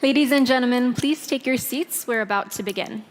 Ladies and gentlemen, please take your seats. We're about to begin.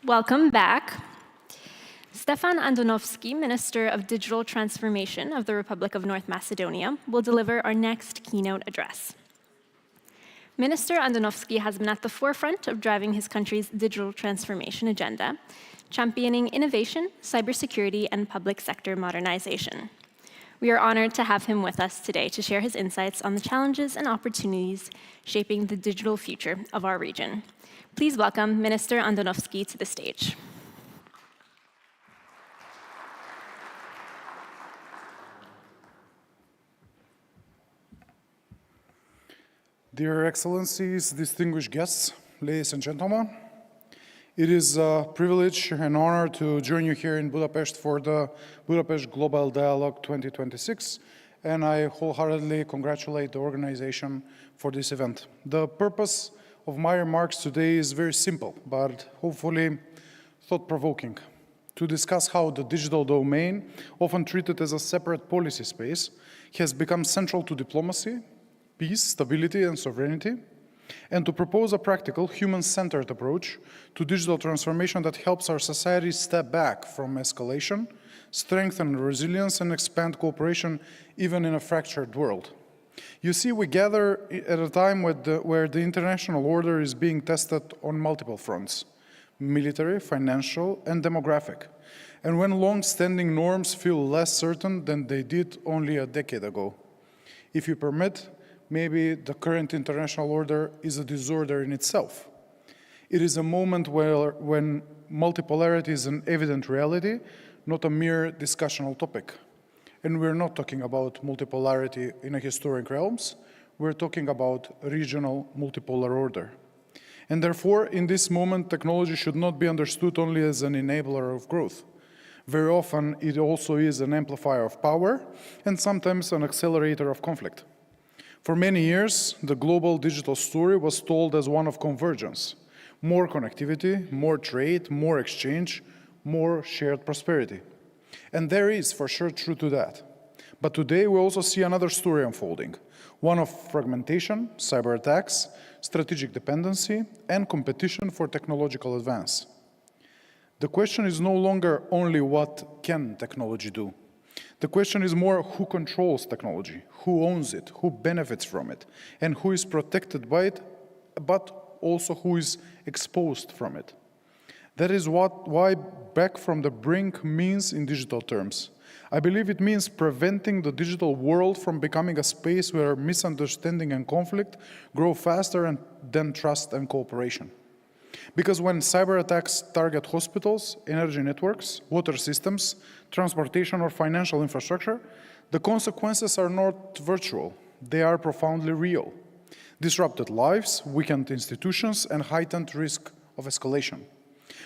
Welcome back. Stefan Andonovski, Minister of Digital Transformation of the Republic of North Macedonia, will deliver our next keynote address. Minister Andonovski has been at the forefront of driving his country's digital transformation agenda, championing innovation, cybersecurity, and public sector modernization. We are honored to have him with us today to share his insights on the challenges and opportunities shaping the digital future of our region. Please welcome Minister Andonovski to the stage. Dear Excellencies, distinguished guests, ladies and gentlemen, it is a privilege and honor to join you here in Budapest for the Budapest Global Dialogue 2026, and I wholeheartedly congratulate the organization for this event. The purpose of my remarks today is very simple, but hopefully thought-provoking, to discuss how the digital domain, often treated as a separate policy space, has become central to diplomacy, peace, stability, and sovereignty, and to propose a practical, human-centered approach to digital transformation that helps our society step back from escalation, strengthen resilience, and expand cooperation even in a fractured world. You see, we gather at a time where the international order is being tested on multiple fronts: military, financial, and demographic, and when long-standing norms feel less certain than they did only a decade ago. If you permit, maybe the current international order is a disorder in itself. It is a moment when multipolarity is an evident reality, not a mere discussional topic. And we're not talking about multipolarity in a historic realms, we're talking about regional multipolar order. And therefore, in this moment, technology should not be understood only as an enabler of growth. Very often, it also is an amplifier of power and sometimes an accelerator of conflict. For many years, the global digital story was told as one of convergence: more connectivity, more trade, more exchange, more shared prosperity. And there is for sure truth to that. But today we also see another story unfolding, one of fragmentation, cyber attacks, strategic dependency, and competition for technological advance. The question is no longer only what can technology do. The question is more who controls technology, who owns it, who benefits from it, and who is protected by it, but also who is exposed from it. That is why back from the brink means in digital terms. I believe it means preventing the digital world from becoming a space where misunderstanding and conflict grow faster than trust and cooperation. Because when cyber attacks target hospitals, energy networks, water systems, transportation or financial infrastructure, the consequences are not virtual, they are profoundly real. Disrupted lives, weakened institutions, and heightened risk of escalation.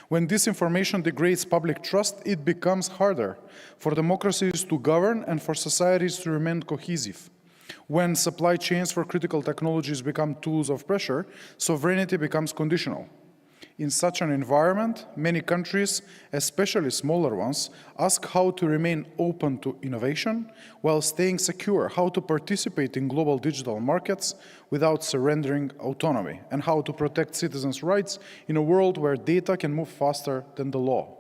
When disinformation degrades public trust, it becomes harder for democracies to govern and for societies to remain cohesive. When supply chains for critical technologies become tools of pressure, sovereignty becomes conditional. In such an environment, many countries, especially smaller ones, ask how to remain open to innovation while staying secure, how to participate in global digital markets without surrendering autonomy, and how to protect citizens' rights in a world where data can move faster than the law.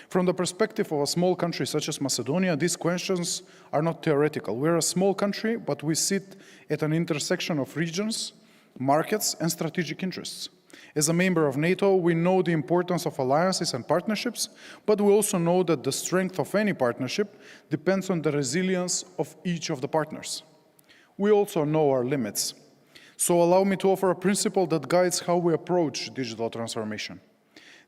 From the perspective of a small country such as Macedonia, these questions are not theoretical. We're a small country, but we sit at an intersection of regions, markets, and strategic interests. As a member of NATO, we know the importance of alliances and partnerships, but we also know that the strength of any partnership depends on the resilience of each of the partners. We also know our limits. So allow me to offer a principle that guides how we approach digital transformation.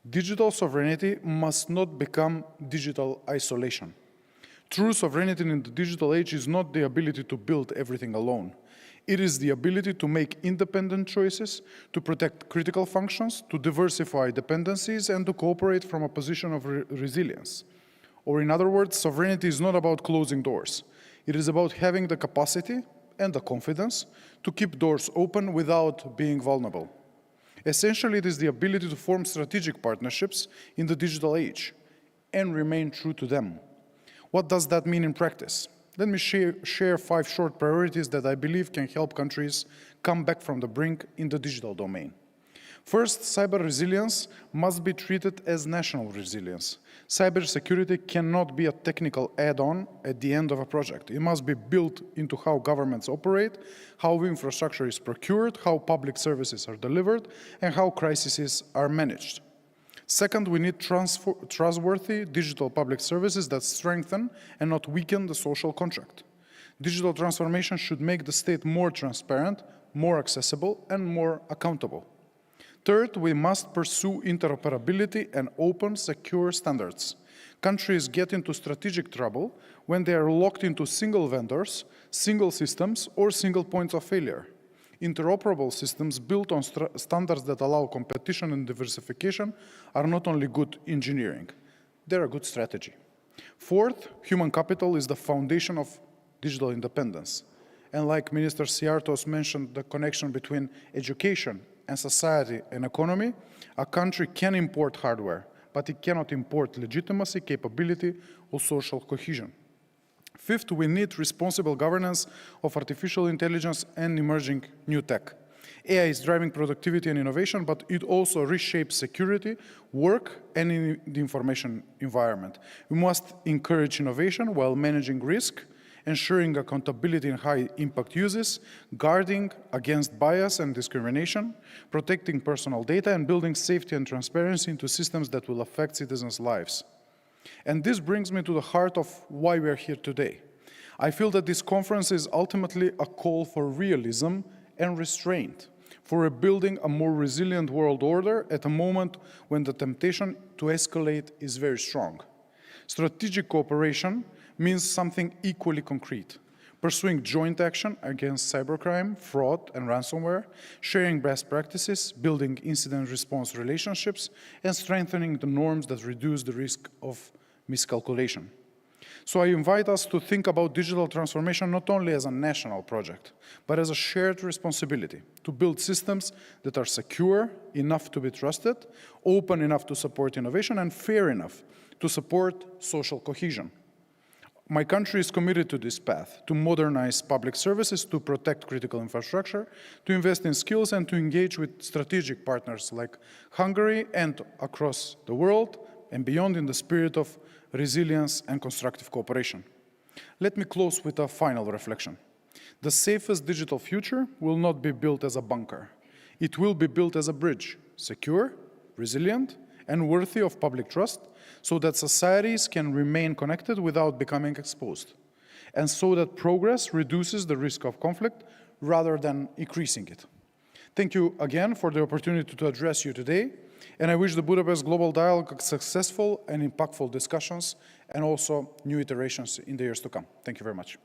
Digital sovereignty must not become digital isolation. True sovereignty in the digital age is not the ability to build everything alone. It is the ability to make independent choices, to protect critical functions, to diversify dependencies, and to cooperate from a position of resilience. Or in other words, sovereignty is not about closing doors. It is about having the capacity and the confidence to keep doors open without being vulnerable. Essentially, it is the ability to form strategic partnerships in the digital age and remain true to them. What does that mean in practice? Let me share 5 short priorities that I believe can help countries come back from the brink in the digital domain. First, cyber resilience must be treated as national resilience. Cybersecurity cannot be a technical add-on at the end of a project. It must be built into how governments operate, how infrastructure is procured, how public services are delivered, and how crises are managed. Second, we need trustworthy digital public services that strengthen and not weaken the social contract. Digital transformation should make the state more transparent, more accessible, and more accountable. Third, we must pursue interoperability and open, secure standards. Countries get into strategic trouble when they are locked into single vendors, single systems, or single points of failure. Interoperable systems built on standards that allow competition and diversification are not only good engineering, they're a good strategy. Fourth, human capital is the foundation of digital independence. And like Minister Siartos mentioned, the connection between education and society and economy, a country can import hardware, but it cannot import legitimacy, capability, or social cohesion. Fifth, we need responsible governance of artificial intelligence and emerging new tech. AI is driving productivity and innovation, but it also reshapes security, work, and in the information environment. We must encourage innovation while managing risk, ensuring accountability in high-impact uses, guarding against bias and discrimination, protecting personal data, and building safety and transparency into systems that will affect citizens' lives. And this brings me to the heart of why we are here today. I feel that this conference is ultimately a call for realism and restraint, for rebuilding a more resilient world order at a moment when the temptation to escalate is very strong. Strategic cooperation means something equally concrete: pursuing joint action against cybercrime, fraud, and ransomware, sharing best practices, building incident response relationships, and strengthening the norms that reduce the risk of miscalculation. So I invite us to think about digital transformation not only as a national project, but as a shared responsibility to build systems that are secure enough to be trusted, open enough to support innovation, and fair enough to support social cohesion. My country is committed to this path, to modernize public services, to protect critical infrastructure, to invest in skills, and to engage with strategic partners like Hungary and across the world and beyond in the spirit of resilience and constructive cooperation. Let me close with a final reflection. The safest digital future will not be built as a bunker. It will be built as a bridge, secure, resilient, and worthy of public trust, so that societies can remain connected without becoming exposed, and so that progress reduces the risk of conflict rather than increasing it. Thank you again for the opportunity to address you today, and I wish the Budapest Global Dialogue successful and impactful discussions and also new iterations in the years to come. Thank you very much.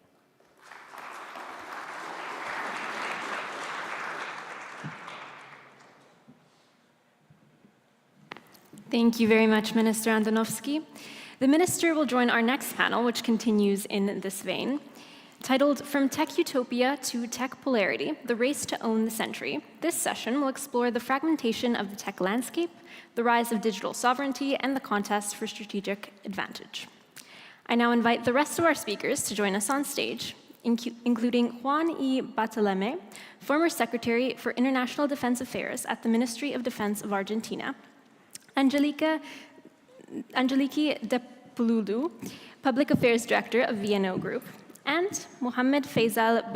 Thank you very much, Minister Andonovski. The Minister will join our next panel, which continues in this vein. Titled From Tech Utopia to Tech Polarity, The Race to Own the Century, this session will explore the fragmentation of the tech landscape, the rise of digital sovereignty, and the contest for strategic advantage. I now invite the rest of our speakers to join us on stage, including Juan E. Bartolome, former Secretary for International Defense Affairs at the Ministry of Defense of Argentina, Angeliki Depululu, Public Affairs Director of VNO Group, and Mohammed Faisal